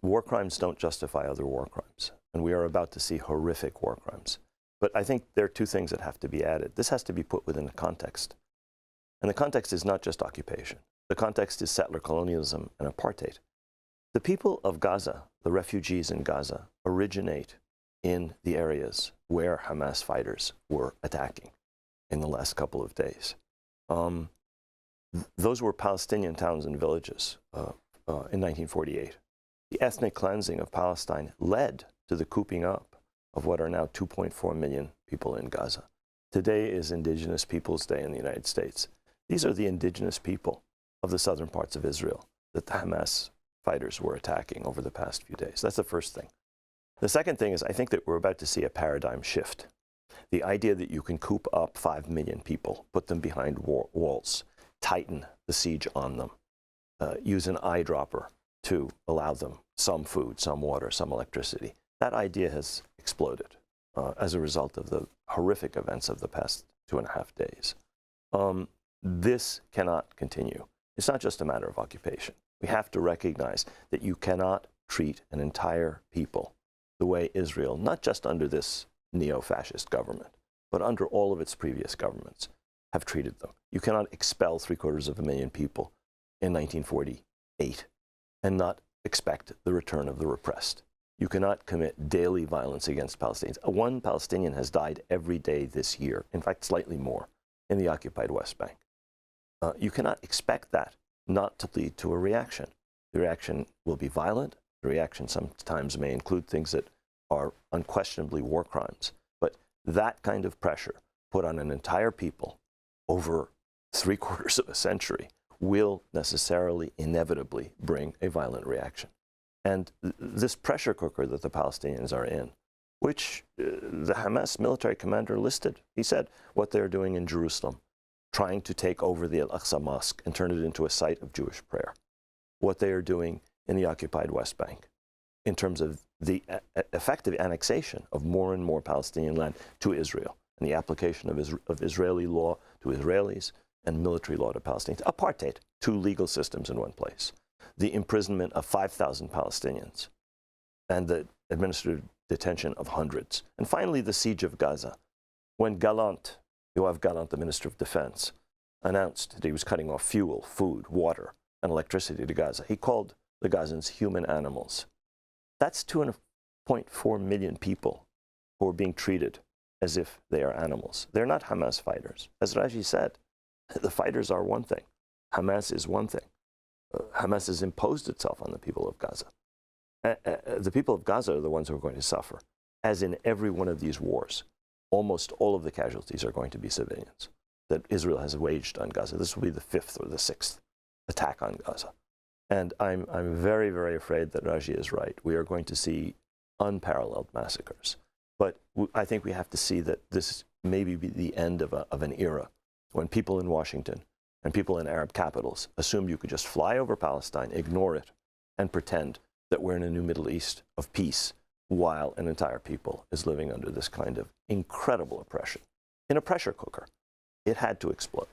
war crimes don't justify other war crimes, and we are about to see horrific war crimes. But I think there are two things that have to be added. This has to be put within a context. And the context is not just occupation. The context is settler colonialism and apartheid. The people of Gaza, the refugees in Gaza, originate in the areas where Hamas fighters were attacking in the last couple of days. Those were Palestinian towns and villages in 1948. The ethnic cleansing of Palestine led to the cooping up of what are now 2.4 million people in Gaza. Today is Indigenous Peoples' Day in the United States. These are the indigenous people of the southern parts of Israel that the Hamas fighters were attacking over the past few days. That's the first thing. The second thing is I think that we're about to see a paradigm shift. The idea that you can coop up 5 million people, put them behind walls, tighten the siege on them, use an eyedropper to allow them some food, some water, some electricity. That idea has exploded as a result of the horrific events of the past 2.5 days. This cannot continue. It's not just a matter of occupation. We have to recognize that you cannot treat an entire people the way Israel, not just under this neo-fascist government, but under all of its previous governments, have treated them. You cannot expel 750,000 people in 1948 and not expect the return of the repressed. You cannot commit daily violence against Palestinians. One Palestinian has died every day this year, in fact, slightly more, in the occupied West Bank. You cannot expect that not to lead to a reaction. The reaction will be violent. The reaction sometimes may include things that are unquestionably war crimes. But that kind of pressure put on an entire people over 3/4 of a century will necessarily, inevitably bring a violent reaction. And this pressure cooker that the Palestinians are in, which the Hamas military commander listed, he said what they're doing in Jerusalem, trying to take over the Al-Aqsa Mosque and turn it into a site of Jewish prayer. What they are doing in the occupied West Bank in terms of the effective annexation of more and more Palestinian land to Israel and the application of Israeli law to Israelis and military law to Palestinians. Apartheid, 2 legal systems in one place. The imprisonment of 5,000 Palestinians and the administrative detention of hundreds. And finally, the siege of Gaza. When Yoav Gallant, the Minister of Defense, announced that he was cutting off fuel, food, water, and electricity to Gaza, he called the Gazans human animals. That's 2.4 million people who are being treated as if they are animals. They're not Hamas fighters. As Raji said, the fighters are one thing. Hamas is one thing. Hamas has imposed itself on the people of Gaza. The people of Gaza are the ones who are going to suffer. As in every one of these wars, almost all of the casualties are going to be civilians that Israel has waged on Gaza. This will be the 5th or the 6th attack on Gaza. And I'm very, very afraid that Raji is right. We are going to see unparalleled massacres. But I think we have to see that this may be the end of an era when people in Washington and people in Arab capitals assumed you could just fly over Palestine, ignore it, and pretend that we're in a new Middle East of peace while an entire people is living under this kind of incredible oppression. In a pressure cooker, it had to explode.